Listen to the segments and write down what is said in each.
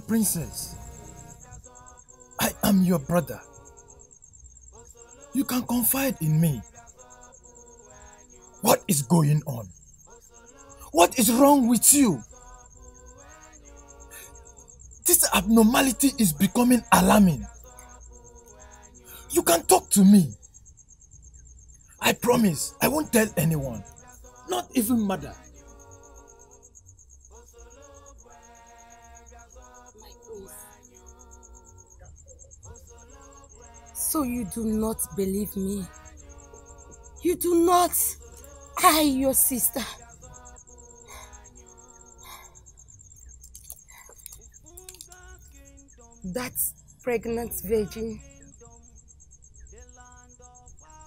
princess. I am your brother. You can confide in me. What is going on? What is wrong with you? This abnormality is becoming alarming. You can talk to me. I promise I won't tell anyone. Not even mother. My prince. So you do not believe me? You do not? I, your sister. That pregnant virgin,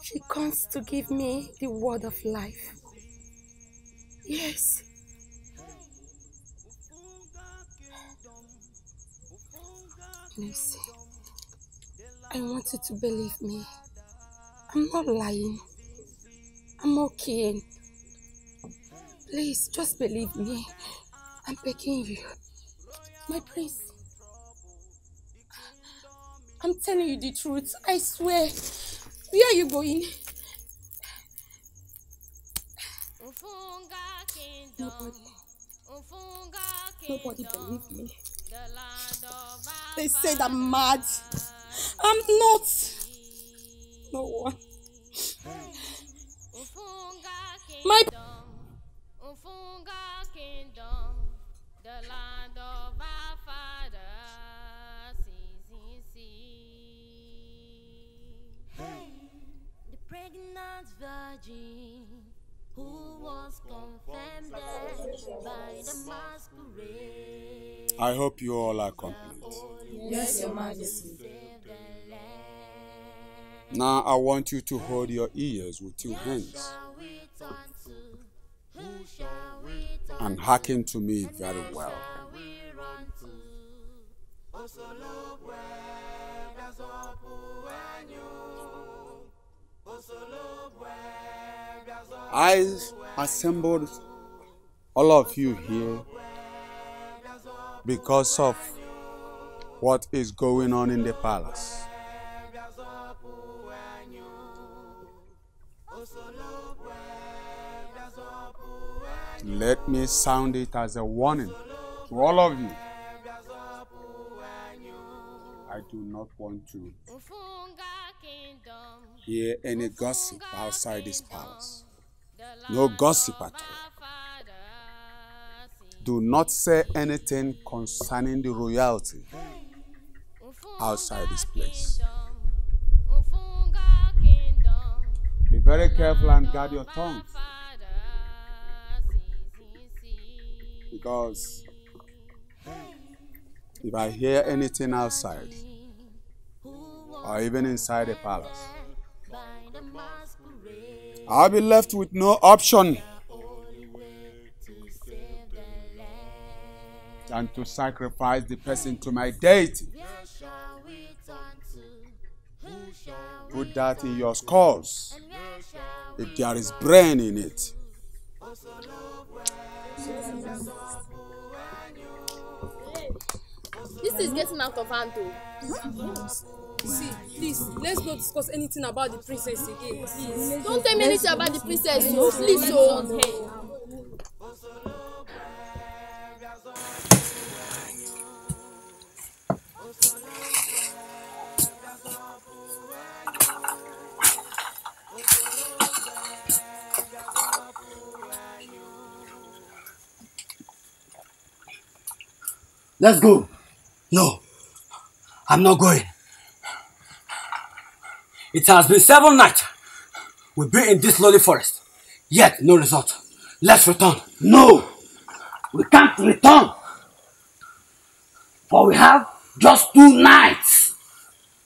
she comes to give me the word of life. Yes. Please, I want you to believe me. I'm not lying. I'm okay. Please, just believe me. I'm begging you. My prince. I'm telling you the truth. I swear. Where are you going? Nobody believe me. They said I'm mad. I'm not. No one. My the land of our fathers is hey, the pregnant virgin who was confirmed by the masquerade. I hope you all are complete. Yes, Your Majesty. Now I want you to hold your ears with your hands and hearken to me very well. I assembled all of you here because of what is going on in the palace. Let me sound it as a warning to all of you. I do not want to hear any gossip outside this palace. No gossip at all. Do not say anything concerning the royalty outside this place. Be very careful and guard your tongue. Because if I hear anything outside, or even inside the palace, I'll be left with no option than to sacrifice the person to my deity. Put that in your skulls, if there is brain in it. This is getting out of hand, though. see, please, let's not discuss anything about the princess again. Please. Don't tell me anything about the princess, no. Please, so. Let's go. No, I'm not going. It has been 7 nights. We've been in this lonely forest, yet no result. Let's return. No, we can't return. For we have just 2 nights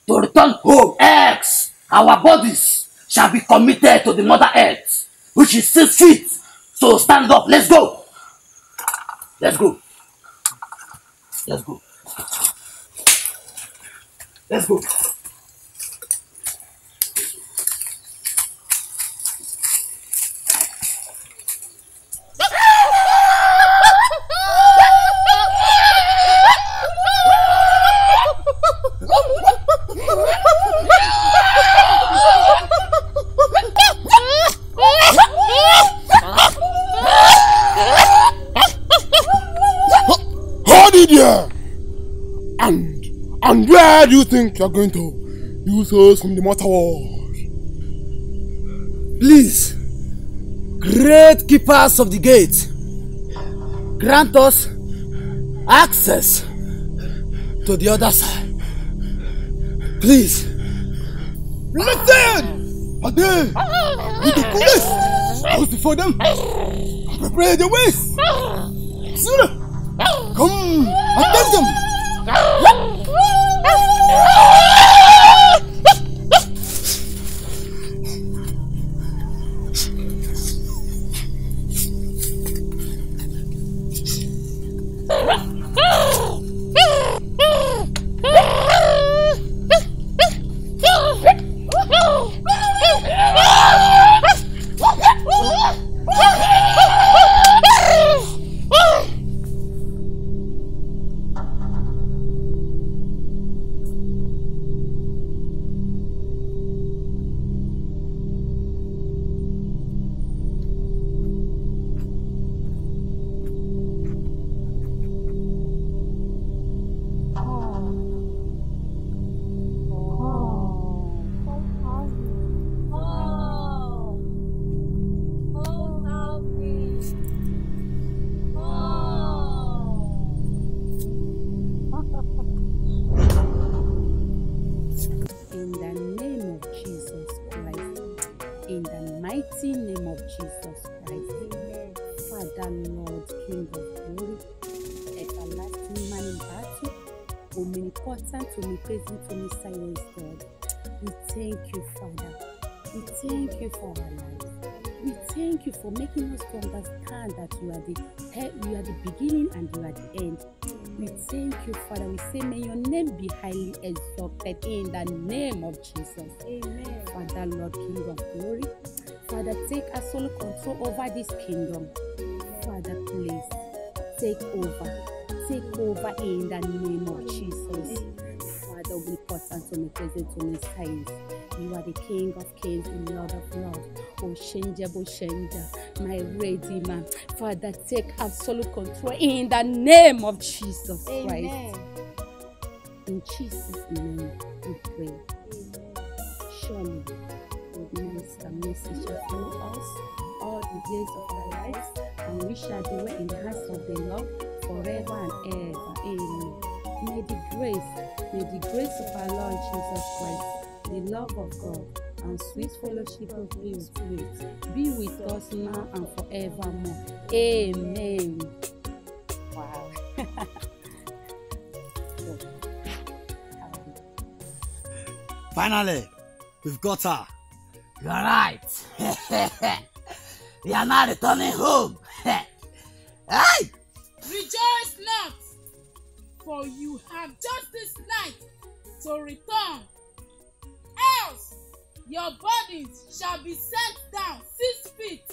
to return home. Else, our bodies shall be committed to the Mother Earth, which is 6 feet. So stand up. Let's go. Let's go. Let's go. Let's go. there. And where do you think you're going to use us from the mortal world? Please, great keepers of the gate, grant us access to the other side. Please. Listen! Ade! With the police! House before them! Prepare the ways! Sooner! Come and test them! For making us to understand that you are the head, you are the beginning and you are the end. We thank you, Father. We say, may your name be highly exalted in the name of Jesus. Amen. Father, Lord, King of glory. Father, take absolute control over this kingdom. Father, please take over. Take over in the name of Jesus. Father, we important to me, present to me, science. You are the King of kings, the Lord of lords. Oshanja, my Redeemer. Father, take absolute control in the name of Jesus Christ. Amen. In Jesus' name we pray. Amen. Surely, goodness and mercy shall follow us all the days of our lives, and we shall dwell in the house of the Lord forever and ever. Amen. May the grace of our Lord Jesus Christ, the love of God, and sweet fellowship of His Spirit be with us now and forevermore. Amen. Wow. Finally, we've got her. You are right. We are now returning home. Hey! Rejoice not, for you have just this night to return. Else your bodies shall be sent down 6 feet,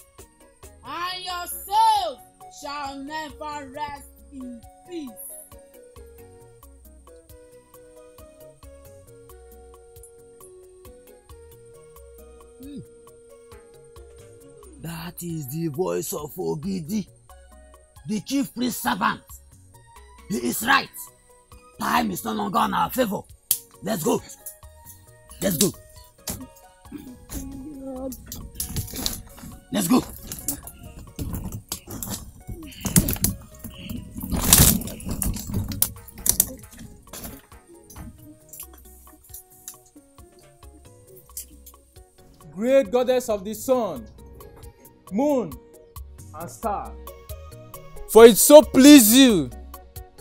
and your souls shall never rest in peace. That is the voice of Ogidi, the chief priest servant. He is right. Time is no longer in our favor. Let's go. Let's go. Let's go. Great goddess of the sun, moon, and star, for it so please you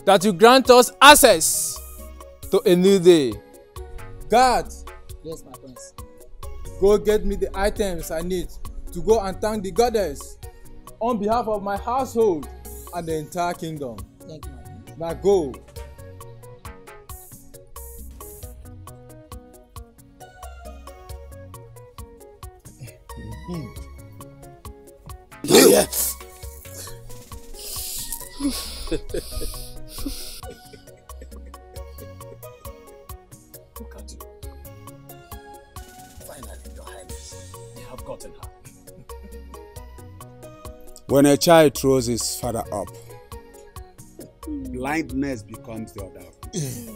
that you grant us access to a new day. God, yes, my prince. Go get me the items I need to go and thank the goddess on behalf of my household and the entire kingdom. Thank you, my prince. Now go. Yes. Look at you. Finally, Your Highness, you have gotten her. When a child throws his father up, blindness becomes the order of peace.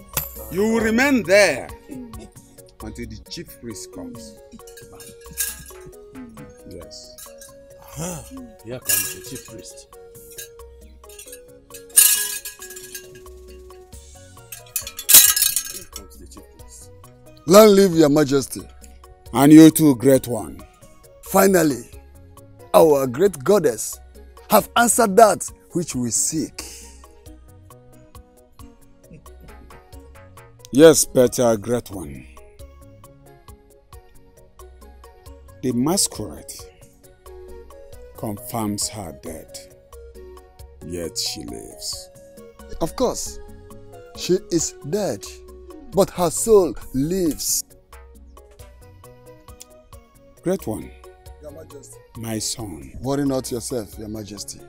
You will remain there until the chief priest comes. Yes. Here comes the chief priest. Here comes the chief priest. Long live your majesty. And you too, great one. Finally, our great goddess have answered that which we seek. Yes, better great one. The masquerade confirms her death, yet she lives. Of course, she is dead, but her soul lives. Great one, Your Majesty. My son. Worry not yourself, Your Majesty.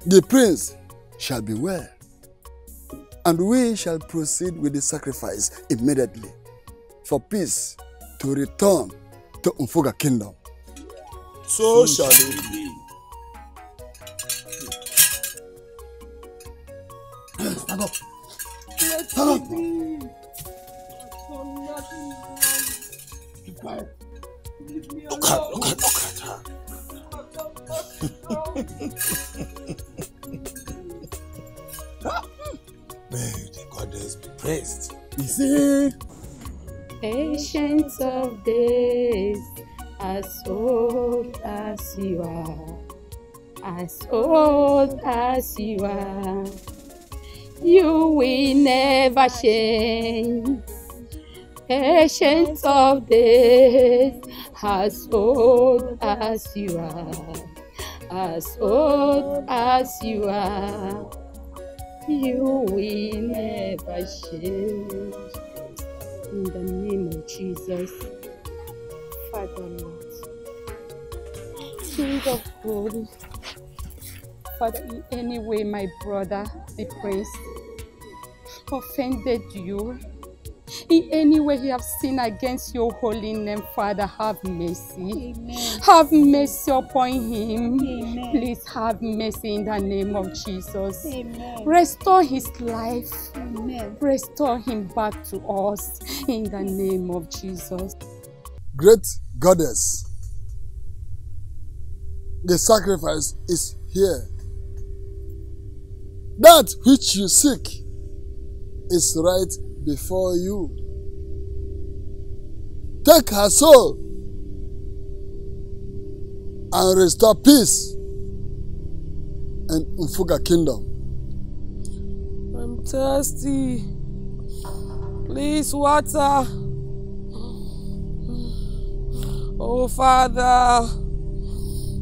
The prince shall be well, and we shall proceed with the sacrifice immediately for peace to return to Mfuga Kingdom. So shall it be. Stand up. Stand up. Keep quiet. Look at her. May the goddess be praised. You see? Ancient of days, as old as you are, as old as you are, you will never change. Ancient of days, as old as you are, as old as you are, you will never change. In the name of Jesus, Father Lord, King of glory, Father, in any way my brother, the prince, offended you, in any way he have sinned against your holy name, Father, have mercy. Amen. Have mercy upon him. Amen. Please have mercy in the name of Jesus. Amen. Restore his life. Amen. Restore him back to us in the name of Jesus. Great goddess, the sacrifice is here. That which you seek is right before you. Take her soul and restore peace in Mfuga Kingdom. I'm thirsty. Please, water. Oh, Father,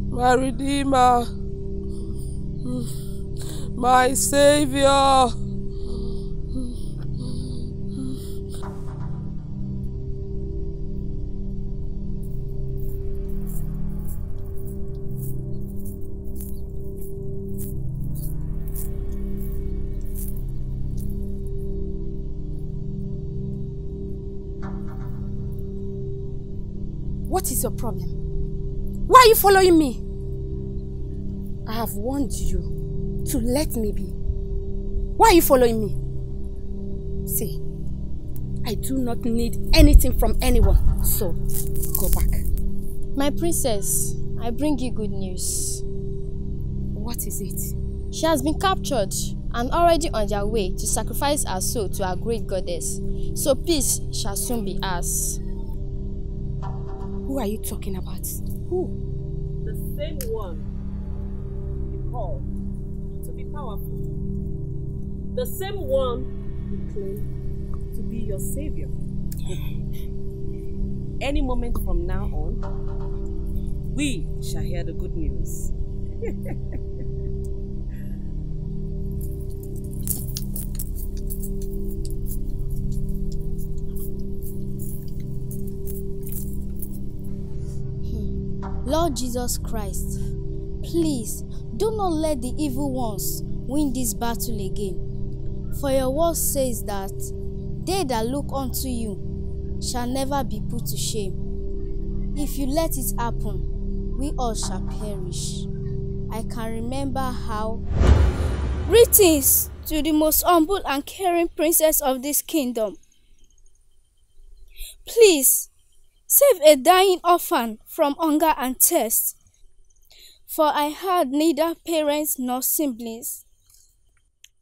my Redeemer, my Savior. What is your problem? Why are you following me? I have warned you to let me be. Why are you following me? See, I do not need anything from anyone, so go back. My princess, I bring you good news. What is it? She has been captured and already on their way to sacrifice her soul to our great goddess. So peace shall soon be ours. Who are you talking about? Who? The same one you call to be powerful. The same one you claim to be your savior. Any moment from now on, we shall hear the good news. Lord Jesus Christ, please do not let the evil ones win this battle again. For your word says that they that look unto you shall never be put to shame. If you let it happen, we all shall perish. I can remember how Greetings to the most humble and caring princess of this kingdom. Please, save a dying orphan from hunger and thirst, for I had neither parents nor siblings.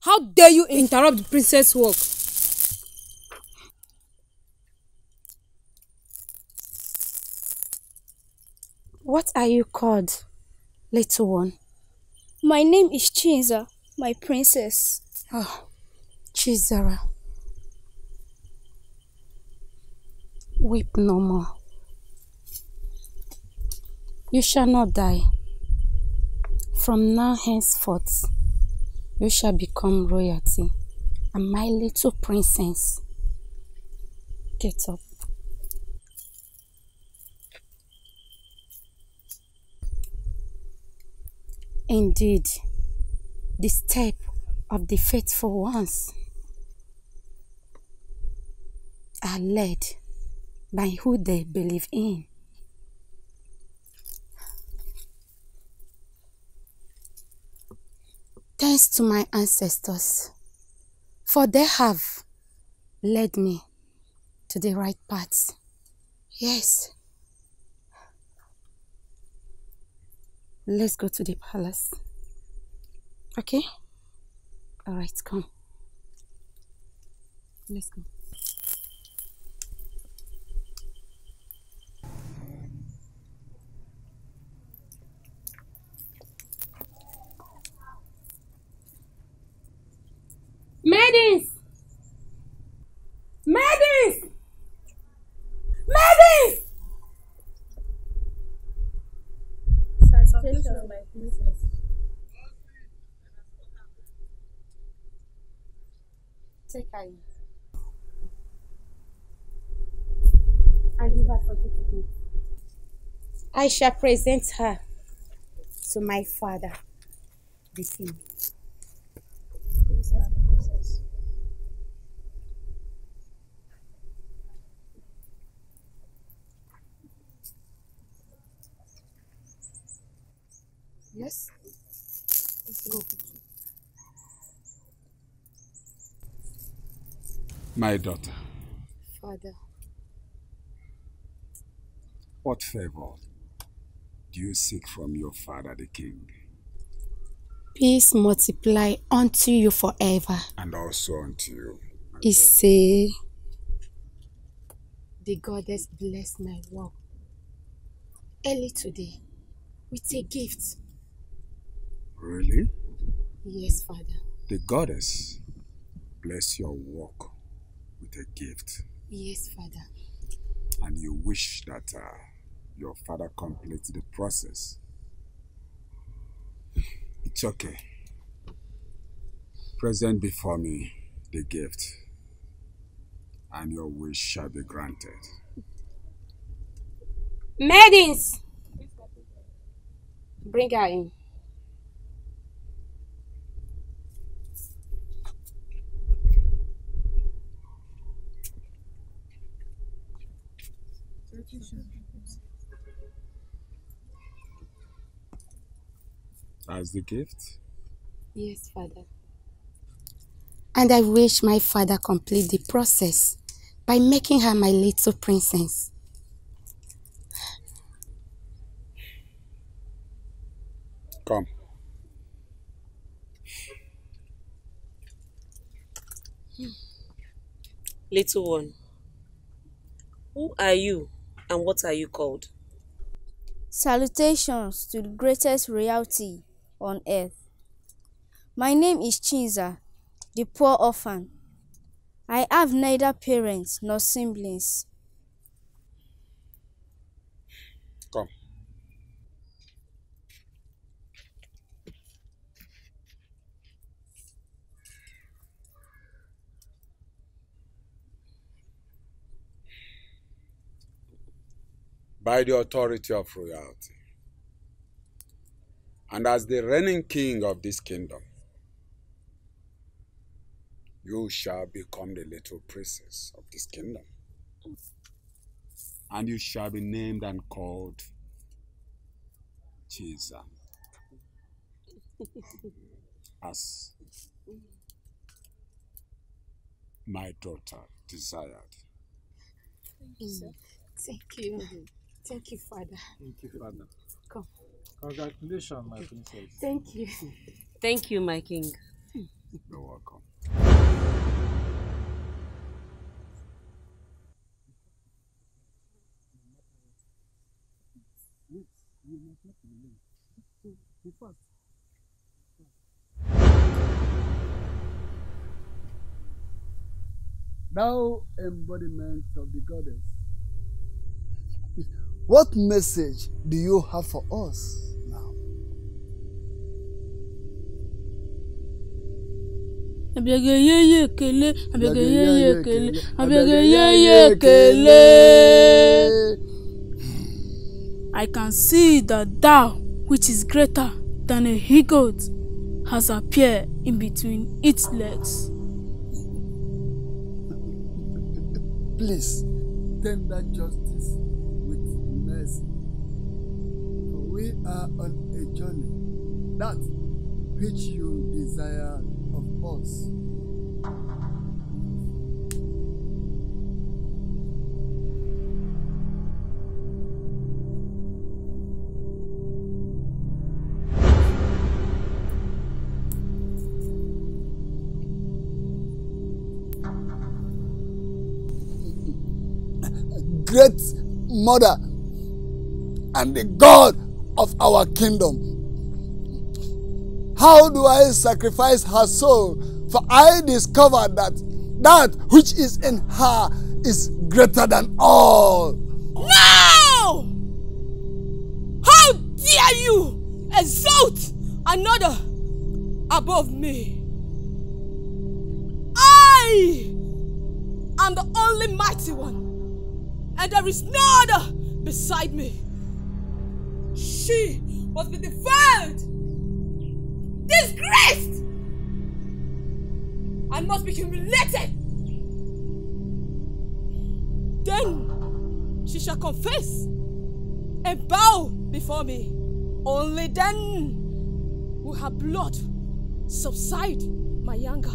How dare you interrupt the princess' work? What are you called, little one? My name is Chinza, my princess. Oh, Chizara. Weep no more. You shall not die. From now henceforth, you shall become royalty and my little princess. Get up. Indeed, the step of the faithful ones are led by who they believe in. Thanks to my ancestors, for they have led me to the right path. Yes. Let's go to the palace. Okay? All right, come. Let's go. Maidens! Maidens! Maidens! Salutation, my princess. Take her in. And give her certificate. I shall present her to my father, the king. Yes, my princess. Yes? Let's go. My daughter, Father. what favor do you seek from your father, the king? Peace multiply unto you forever. And also unto you. He say, the goddess bless my work early today with a gift. Really? Yes, Father. The goddess bless your work with a gift. Yes, Father. And you wish that your father completes the process. It's okay. Present before me the gift, and your wish shall be granted. Maidens! Bring her in. As the gift? Yes, Father. And I wish my father complete the process by making her my little princess. Come. Little one, who are you and what are you called? Salutations to the greatest royalty on earth. My name is Chinza, the poor orphan. I have neither parents nor siblings. Come. By the authority of royalty, and as the reigning king of this kingdom, you shall become the little princess of this kingdom. And you shall be named and called Chiza. as my daughter desired. Thank you. Thank you, Father. Thank you, Father. Come. Congratulations, my princess. Thank you. Thank you, my king. You're welcome. Thou embodiment of the goddess, what message do you have for us now? I can see that thou, which is greater than a he-goat, has appeared in between its legs. Please, tender justice with mercy. For we are on a journey, that which you desire of us. Great Mother and the God of our kingdom, how do I sacrifice her soul? For I discovered that that which is in her is greater than all. No! How dare you exalt another above me? I am the only mighty one, and there is no other beside me. She must be defiled, disgraced, and must be humiliated. Then she shall confess and bow before me. Only then will her blood subside my anger.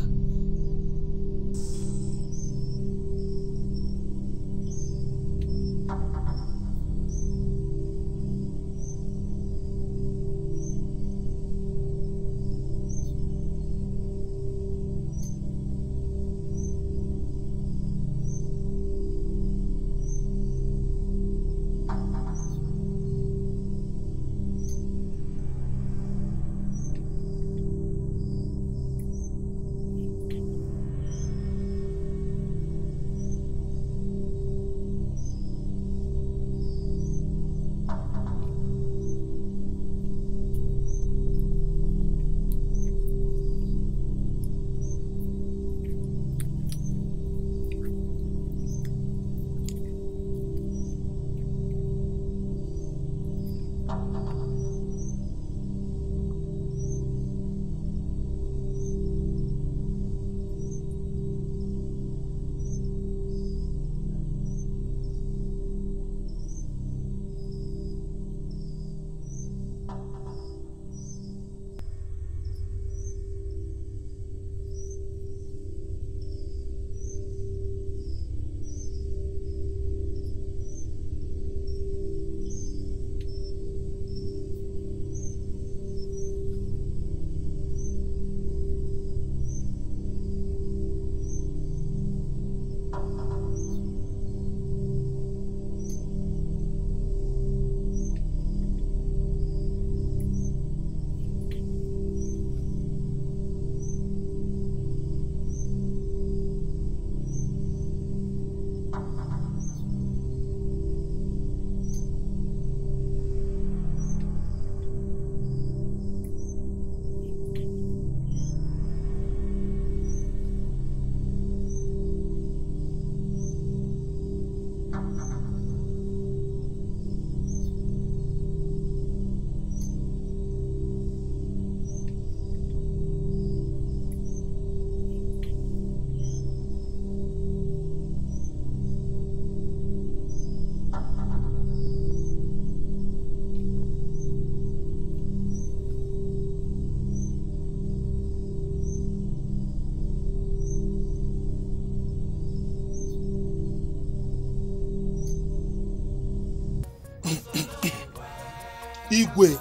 Igwe,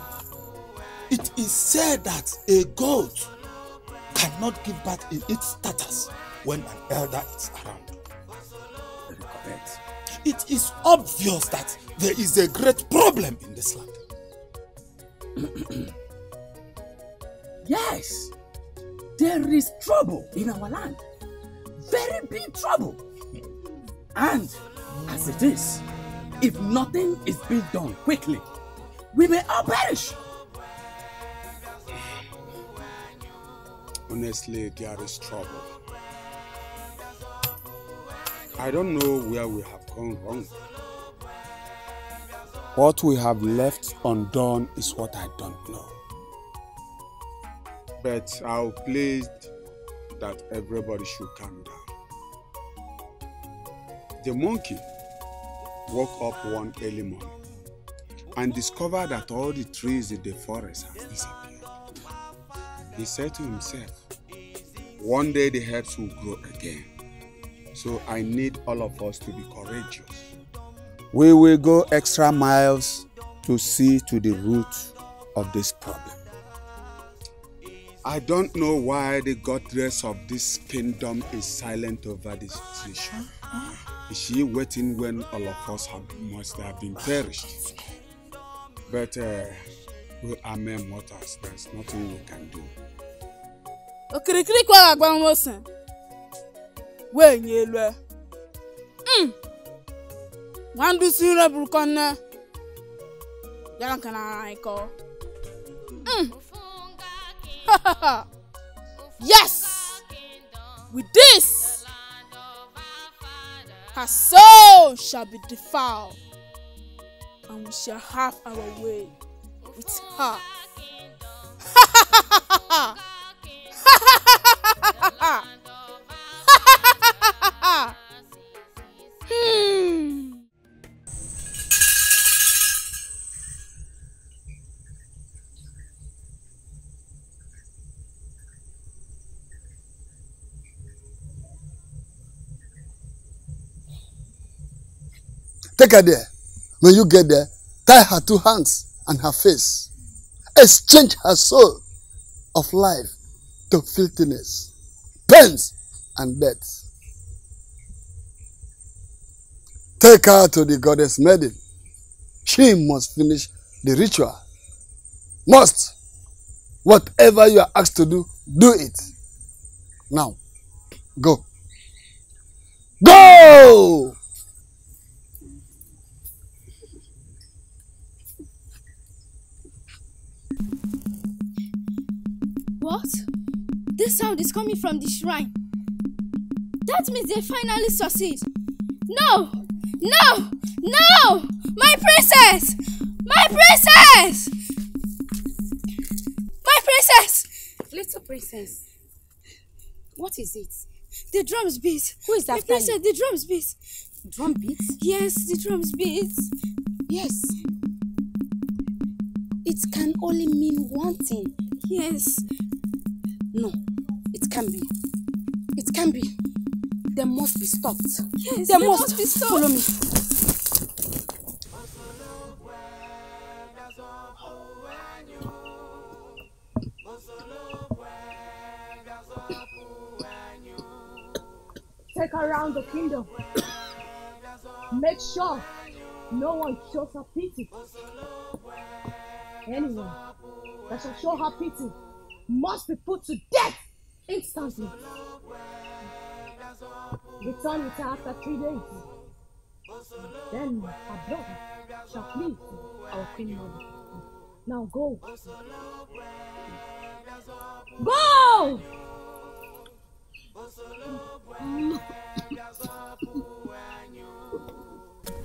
it is said that a goat cannot give birth in its status when an elder is around. Very correct. It is obvious that there is a great problem in this land. Yes, there is trouble in our land. Very big trouble. And as it is, if nothing is being done quickly, we may all perish. Honestly, there is trouble. I don't know where we have gone wrong. What we have left undone is what I don't know. But I'll plead that everybody should calm down. The monkey woke up one early morning and discovered that all the trees in the forest have disappeared. He said to himself, one day the herbs will grow again. So I need all of us to be courageous. We will go extra miles to see to the root of this problem. I don't know why the goddess of this kingdom is silent over this situation. Is she waiting when all of us must have been perished? But we are mere mortals. There's nothing we can do. Okirikiri kwa agba nwosan. We nyelwe. Wandu sire burukonna. Yalan kana iko. Yes! With this, her soul shall be defiled, and we shall have our way with her. Take her there. When you get there, tie her 2 hands and her face. Exchange her soul of life to filthiness, pains, and death. Take her to the goddess maiden. She must finish the ritual. Must. Whatever you are asked to do, do it. Now, go. Go! What? This sound is coming from the shrine. That means they finally succeed. No! No! No! My princess! My princess! My princess! Little princess, what is it? The drums beat. Who is My after princess, you? the drums beat. Drum beat? Yes, the drums beat. Yes. It can only mean one thing. Yes. No, it can be. It can be. They must be stopped. Yes, they they must. must be stopped. Follow me. Take her around the kingdom. Make sure no one shows her pity. Anyone that shall show her pity must be put to death instantly. Return with her after 3 days. Then her blood shall please our queen mother. Now go. Go!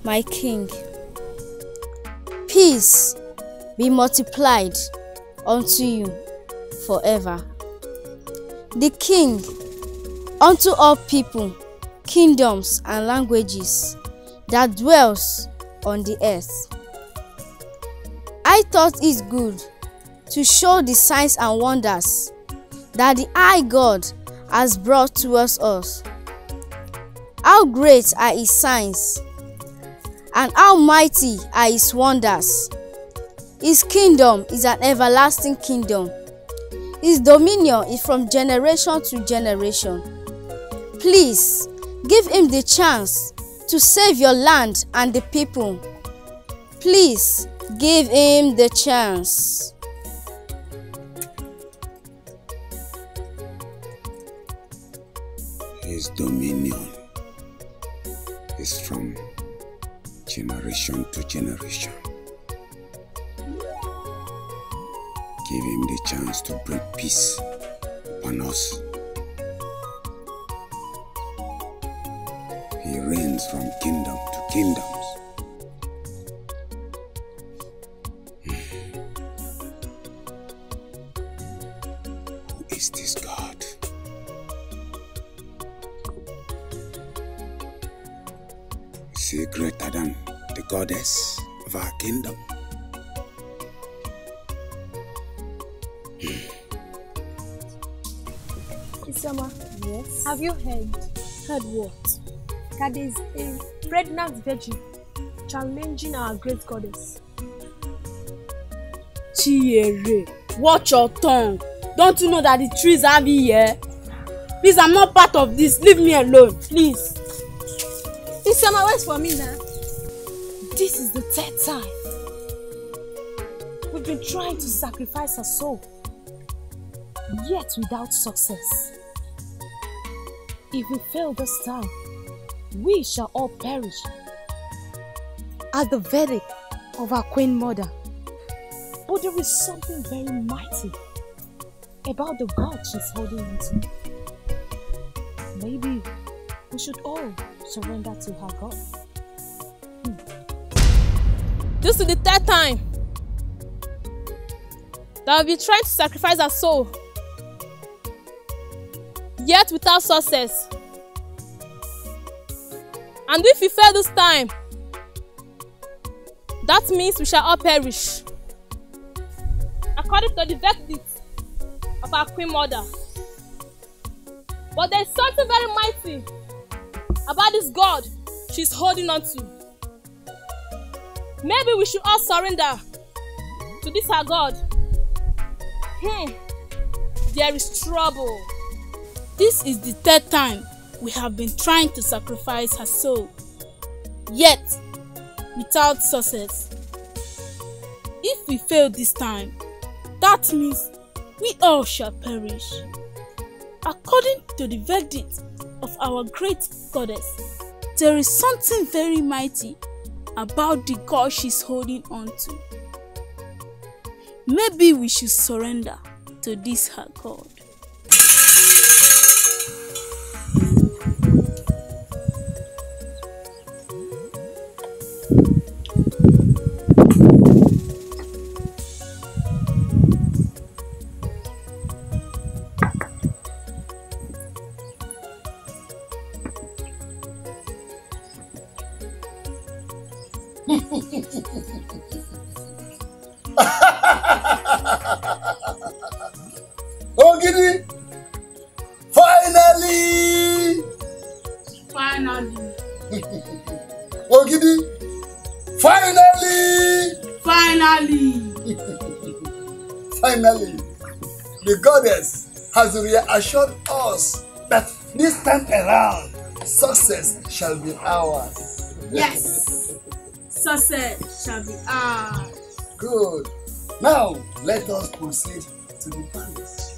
My king, peace be multiplied unto you forever. The king unto all people, kingdoms and languages that dwells on the earth. I thought it good to show the signs and wonders that the high God has brought towards us. How great are his signs, and how mighty are his wonders. His kingdom is an everlasting kingdom. His dominion is from generation to generation. Please, give him the chance to save your land and the people. Please, give him the chance. His dominion is from generation to generation. Give him the chance to bring peace upon us. He reigns from kingdom to kingdoms. Who is this God? Is he greater than the goddess of our kingdom? Isama, Yes. have you heard? Heard what? That is a pregnant virgin challenging our great goddess. Chiere, watch your tongue. Don't you know that the trees are here? Please, I'm not part of this. Leave me alone, please. Isama, wait for me now. This is the third time. We've been trying to sacrifice her soul, yet without success. If we fail this time, we shall all perish as the verdict of our Queen Mother. But there is something very mighty about the God she's holding on to. Maybe we should all surrender to her God. This is the third time that we'll be trying to sacrifice our soul, yet without success. And if we fail this time, that means we shall all perish according to the verdict of our Queen Mother. But there's something very mighty about this God she's holding on to. Maybe we should all surrender to this our God. There is trouble. This is the third time we have been trying to sacrifice her soul, yet without success. If we fail this time, that means we all shall perish according to the verdict of our great goddess. There is something very mighty about the God she's holding on to. Maybe we should surrender to this her God. Ogidi! Finally! Finally. Ogidi! Finally! Finally. Finally! The goddess has reassured us that this time around, success shall be ours. Yes. Success shall be ours. Good. Now, let us proceed to the palace.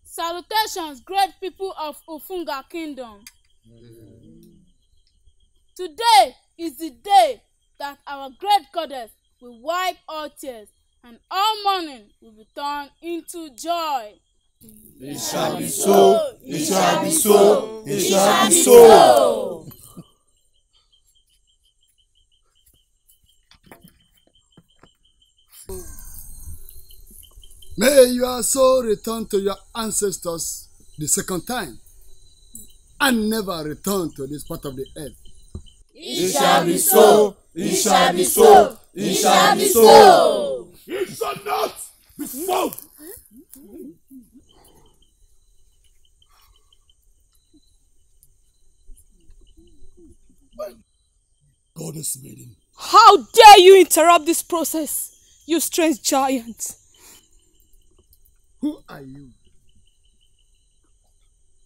Salutations, great people of Ufunga Kingdom. Today is the day that our great goddess will wipe all tears and all mourning will be turned into joy. It shall be so, it shall be so, it shall be so. May your soul return to your ancestors the second time and never return to this part of the earth. It shall be so. It shall be so. It shall be so. It shall not be so. Goddess maiden. How dare you interrupt this process, you strange giant? Who are you?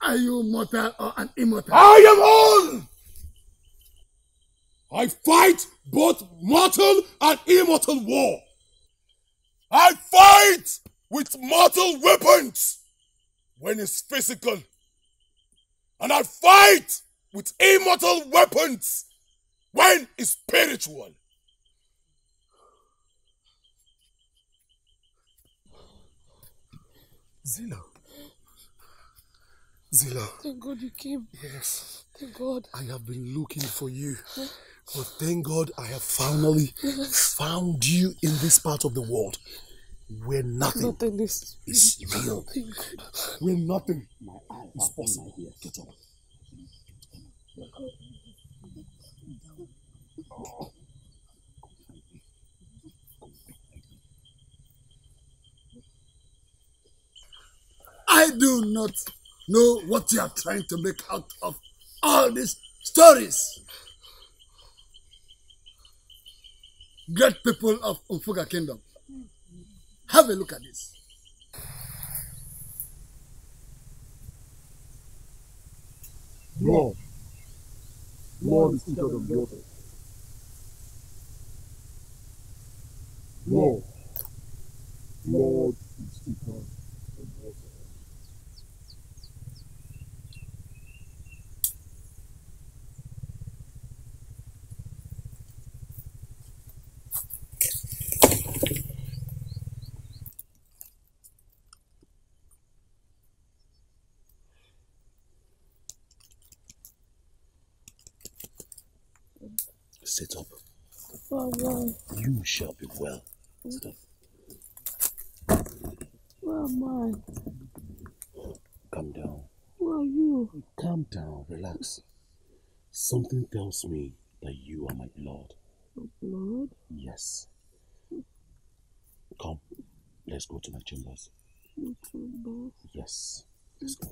Are you mortal or an immortal? I am all! I fight both mortal and immortal war. I fight with mortal weapons when it's physical. And I fight with immortal weapons when it's spiritual. Zilla. Thank God you came. Yes. Thank God. I have been looking for you. But thank God I have finally found you in this part of the world where nothing is real. Where nothing is possible. Get up. I do not know what you are trying to make out of all these stories. Great people of Umfuga Kingdom, have a look at this. Lord is seated on the altar. Lord is seated on the altar. Sit up. Father, You shall be well. Sit up. where am I? Calm down. Who are you? Calm down. Relax. Something tells me that you are my blood. Your blood? Yes. Come. Let's go to my chambers. Your blood? Yes. Let's go.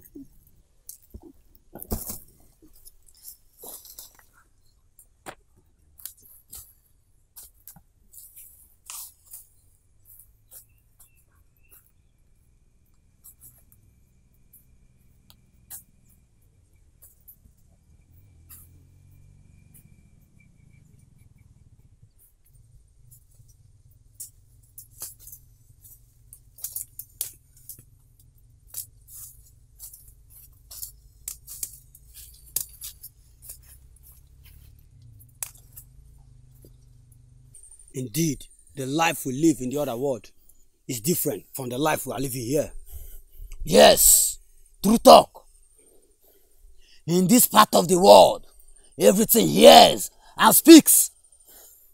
Indeed, the life we live in the other world is different from the life we are living here. Yes, true talk. In this part of the world, everything hears and speaks.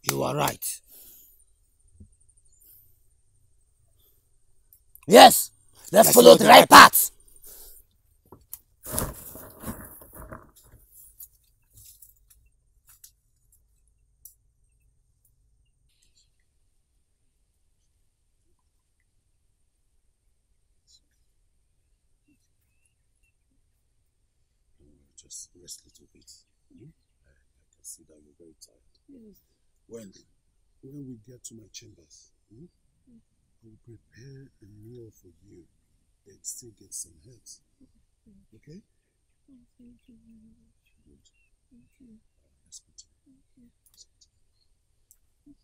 You are right. Yes, let's follow the right path. Just rest a little bit. I can see that you're very tired. Yes. When we get to my chambers, I will prepare a meal for you. Then still get some herbs. Okay? Thank you very much. Good. Thank you. Let's continue. Thank you. Let's continue.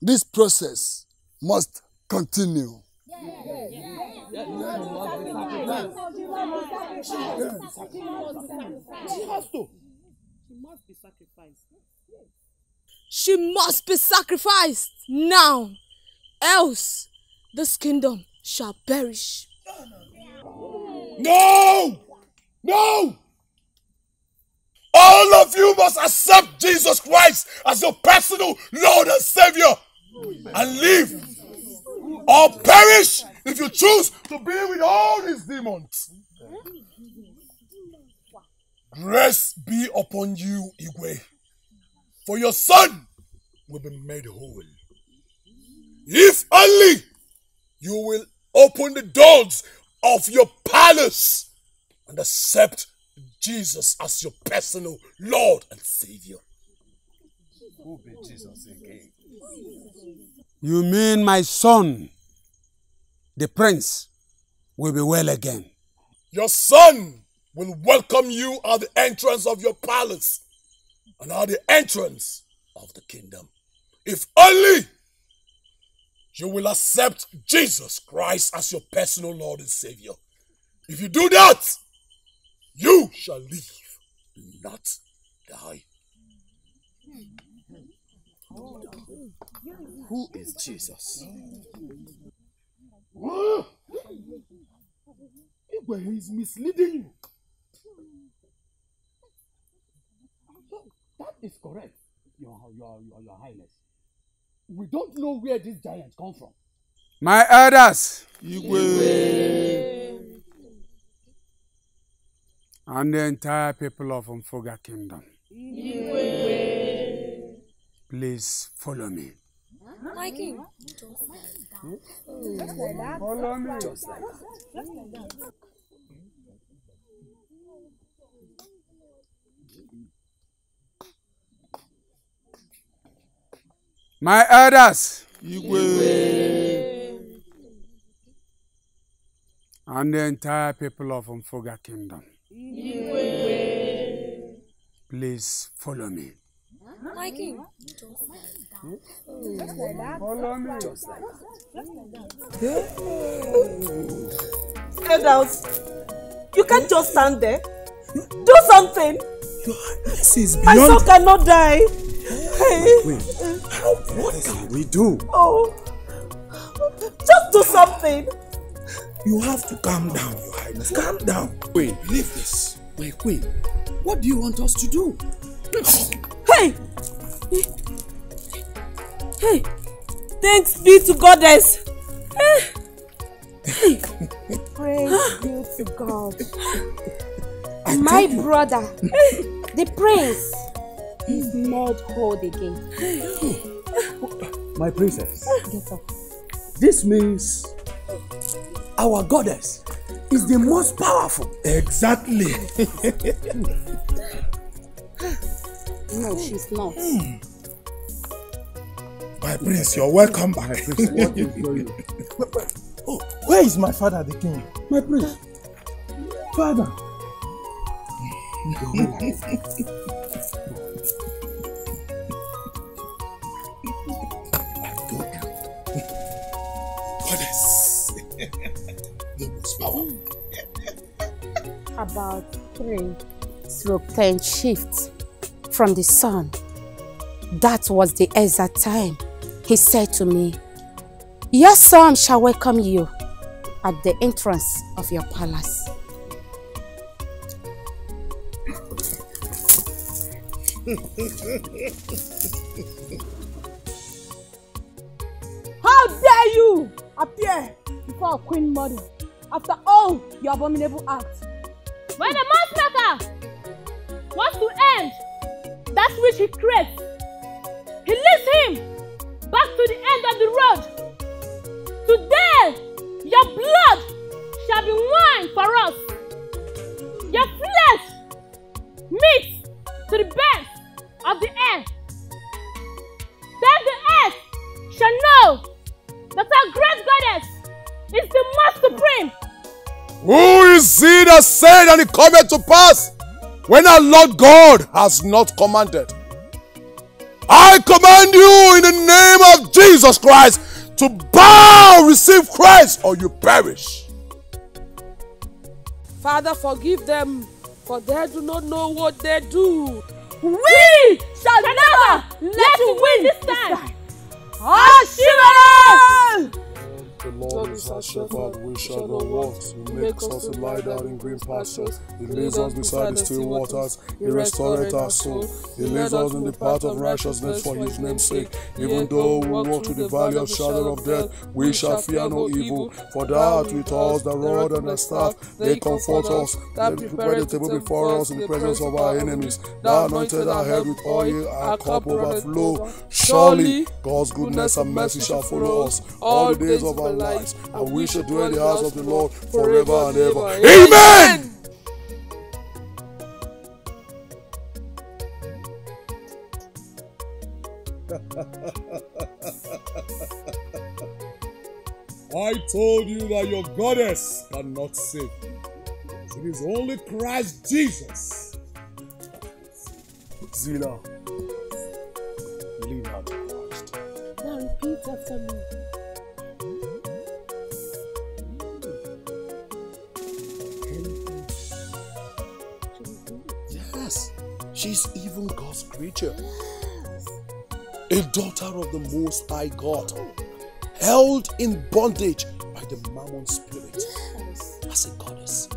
This process must continue. She must be sacrificed now, else this kingdom shall perish. No! No! All of you must accept Jesus Christ as your personal Lord and Savior and live or perish if you choose to be with all these demons. Grace be upon you, Igwe, for your son will be made whole. If only you will open the doors of your palace and accept Jesus as your personal Lord and Savior. Who be Jesus again? You mean my son, the prince, will be well again? Your son will welcome you at the entrance of your palace and at the entrance of the kingdom. If only you will accept Jesus Christ as your personal Lord and Savior. If you do that, you shall live, not die. Who is Jesus? Igwe is misleading you. That is correct, Your Highness. We don't know where these giants come from. My elders, Igwe, and the entire people of Mfoga Kingdom, Igwe, please follow me. My king. Follow me. Just like that. My elders, Igwe, and the entire people of Mfoga Kingdom, Igwe, please follow me. My king. Follow me. Just like that. Elders, you can't just stand there. Do something. This is My beyond... son cannot die. Hey. Wait, what can we do? Oh, just do something. You have to calm down, Your Highness. Calm down. Queen, leave this. My queen, what do you want us to do? Hey! Hey! Thanks be to Goddess. Praise be to God. My brother, the prince, is made whole again. My princess, Get up. this means our goddess is the most powerful. Exactly. No, she's not. My prince, you're welcome back. Oh, where is my father, the king? My prince, father. Goddess. The most powerful. About 3/10 shift from the sun. That was the exact time he said to me, "Your son shall welcome you at the entrance of your palace." How dare you appear before Queen Mother after all your abominable acts? When the matchmaker wants to end that which he creates, he leads him back to the end of the road. Today, your blood shall be wine for us. Your flesh meat to the birds of the air. Then the earth shall know that our great goddess is the most supreme. Who is he that said and it cometh to pass when our Lord God has not commanded? I command you in the name of Jesus Christ to bow, receive Christ, or you perish. Father, forgive them, for they do not know what they do. We shall never let you win this time. Ashira! The Lord is our shepherd, we shall not want. He makes us to lie down in green pastures. He leads us beside the still waters. He restoreth our soul. He leads us in the path of righteousness for his name's sake. Even though we walk through the valley of shadow of death, we shall fear no evil. For thou art with us, the rod and the staff, they comfort us. They prepare the table before us in the presence of our enemies. Thou anointed our head with oil, our cup overflow. Surely God's goodness and mercy shall follow us all the days of our lives, and we shall dwell in the house of the Lord forever and ever. Amen! I told you that your goddess cannot save you. It is only Christ Jesus. Zina, lean out to Christ. Now repeat after me. Yes, she's even God's creature. A daughter of the Most High God, held in bondage by the Mammon spirit as a goddess.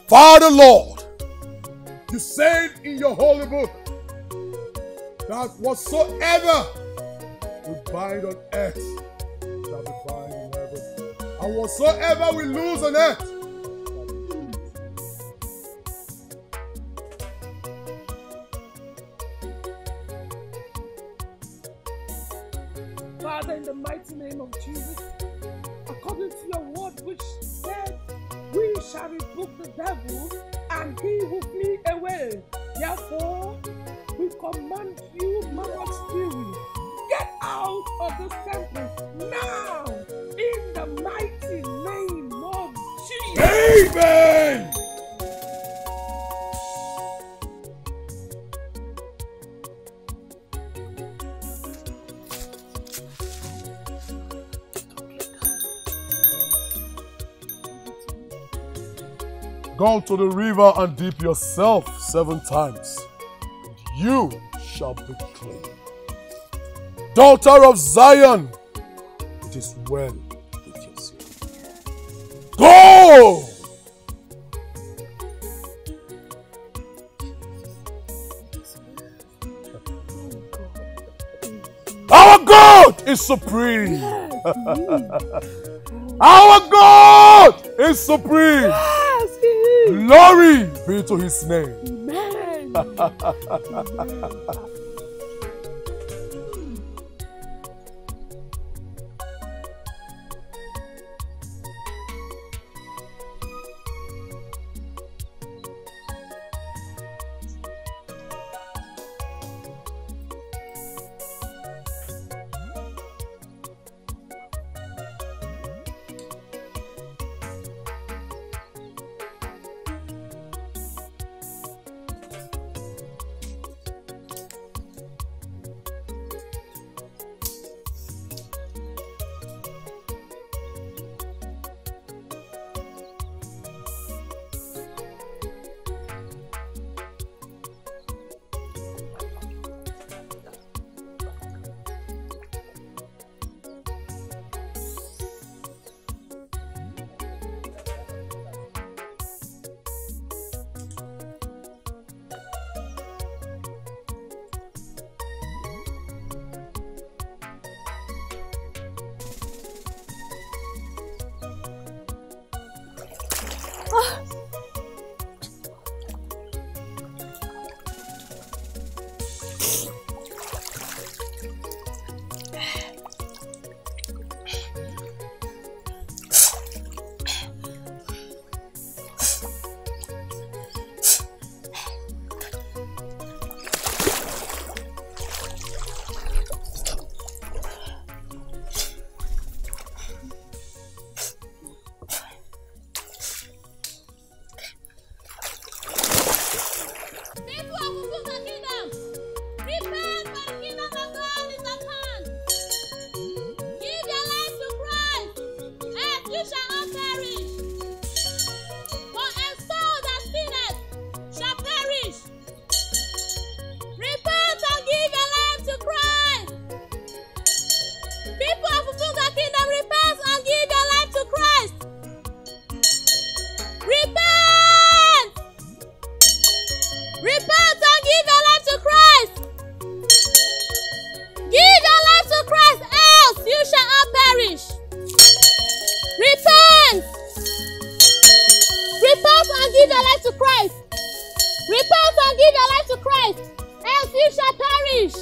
Father Lord, you said in your holy book that whatsoever we bind on earth shall be bound in heaven, and whatsoever we lose on earth. Father, in the mighty name of Jesus, according to your word which said, we shall rebuke the devil and he will flee away. Therefore, we command you, Mammon spirit, get out of this temple now, in the mighty name of Jesus. Amen! Go to the river and dip yourself 7 times, and you shall be clean. Daughter of Zion, it is well with your soul. Go! Our God is supreme. Our God is supreme. Glory be to his name. Amen. Christ, else you shall perish.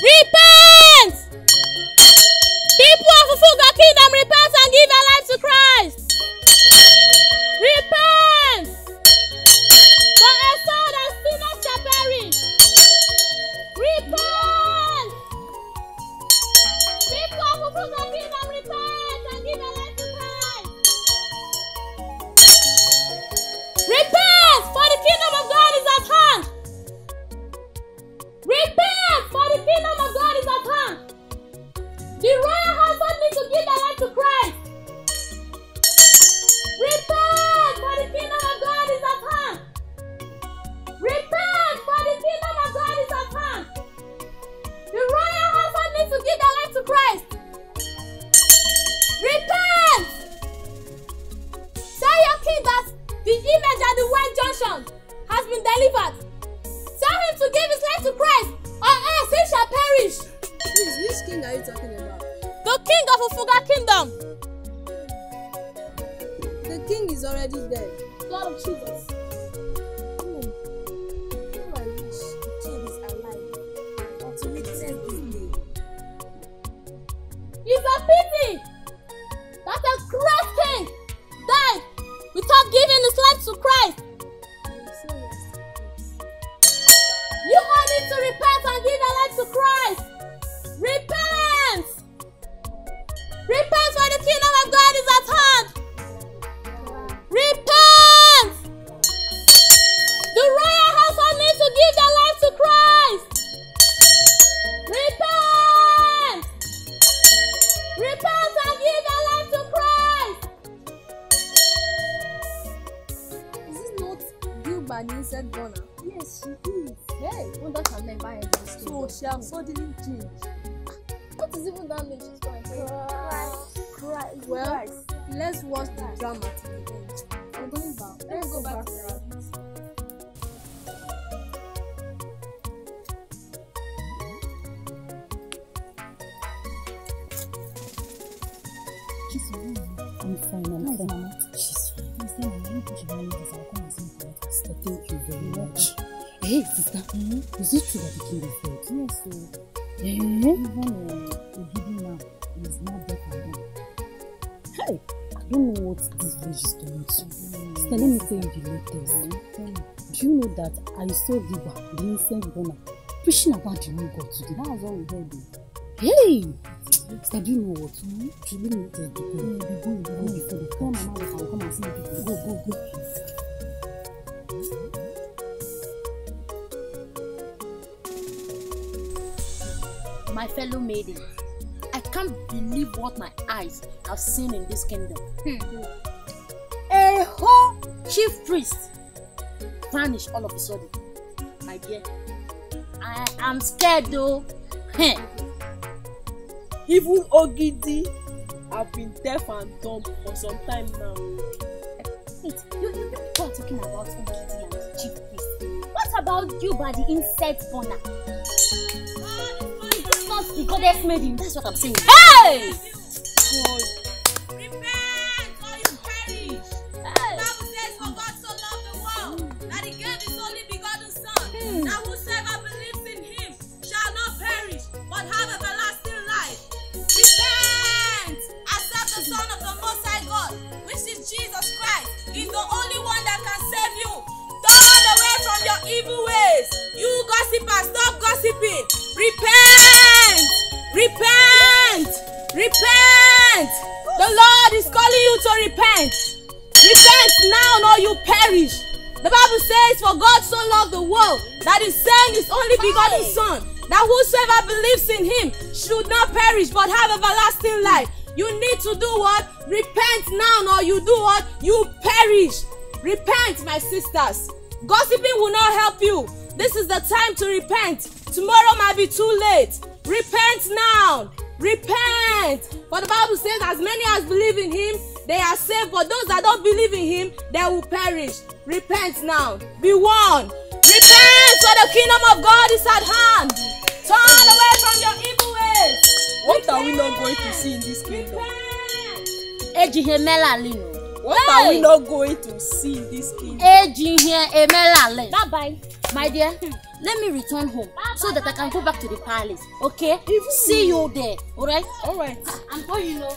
Repent! People of Ufuga Kingdom, repent and give their life to Christ. Repent! For a soul that sinners shall perish. Repent! People of Ufuga Kingdom, repent and give their life to Christ. Repent! For the kingdom of God is at hand. Repent! For the kingdom of God is at hand. The royal household needs to give their life to Christ. Repent! For the kingdom of God is at hand. Repent! For the kingdom of God is at hand. The royal household needs to give their life to Christ. Repent! Tell your king that the image at the white junction has been delivered. Tell him to give his life to Christ, or else he shall perish. Please, which king are you talking about? The king of Ufuga Kingdom. The king is already dead. Lord of Jesus. How I wish the king is alive or to witness this day. It's a pity that a great king died without giving his life to Christ. You all need to repent and give your life to Christ. Repent! Repent, for the kingdom of God is at hand. Repent! The royal household needs to give their life to Christ. Repent! Repent and give your life to Christ. Is this not Gilbert the insect burner? Yes, she is. Hey, wonder can never end this story. So she has suddenly changed. What is even that name she's going to say? Cry. Well, let's watch the drama to the end. I'm going back. Let's go back to the rabbits. I'm fine, I'm fine. She's fine. Next time I'm going to push I'll come and sing for her. Sister, thank you very much. Hey, sister, is it true that the king is dead? Yes, so. Even Ogibi now is not dead and gone. Hey, I don't know what this village is doing to. Sister, let me tell you the latest. Do you know that I saw Giba, the insect burner, preaching about the new God today? That was all we heard. Hey! Sister, do you know what? She let me tell you. Go before they come. Mama will come and see people. Go. My fellow maiden, I can't believe what my eyes have seen in this kingdom. A whole chief priest vanished all of a sudden. My dear, I am scared though. Even Ogidi have been deaf and dumb for some time now. Wait, you people are talking about Ogidi and chief priest. What about you by the insect burner? Is this not the goddess maiden? That's what I'm saying. Hey! God. Repent or you perish. The Bible says, for God so loved the world that he gave his only begotten Son, that whosoever believes in him shall not perish, but have everlasting life. Repent! Accept the Son of the Most High God, which is Jesus Christ. He's the only one that can save you. Turn away from your evil ways. You gossipers, stop gossiping. Repent! Repent! Repent! The Lord is calling you to repent. Repent now or you perish. The Bible says, for God so loved the world that he sent his only begotten Son, that whosoever believes in him should not perish but have everlasting life. You need to do what? Repent now or you do what? You perish. Repent, my sisters. Gossiping will not help you. This is the time to repent. Tomorrow might be too late. Repent now. Repent. For the Bible says, as many as believe in him, they are saved. But those that don't believe in him, they will perish. Repent now. Be warned. Repent, for the kingdom of God is at hand. Turn away from your evil ways. What are we not going to see in this kingdom? What are we not going to see in this kingdom? Bye bye. My dear, let me return home so that I can go back to the palace. Okay? See you there. Alright? Alright. I'm going, you know.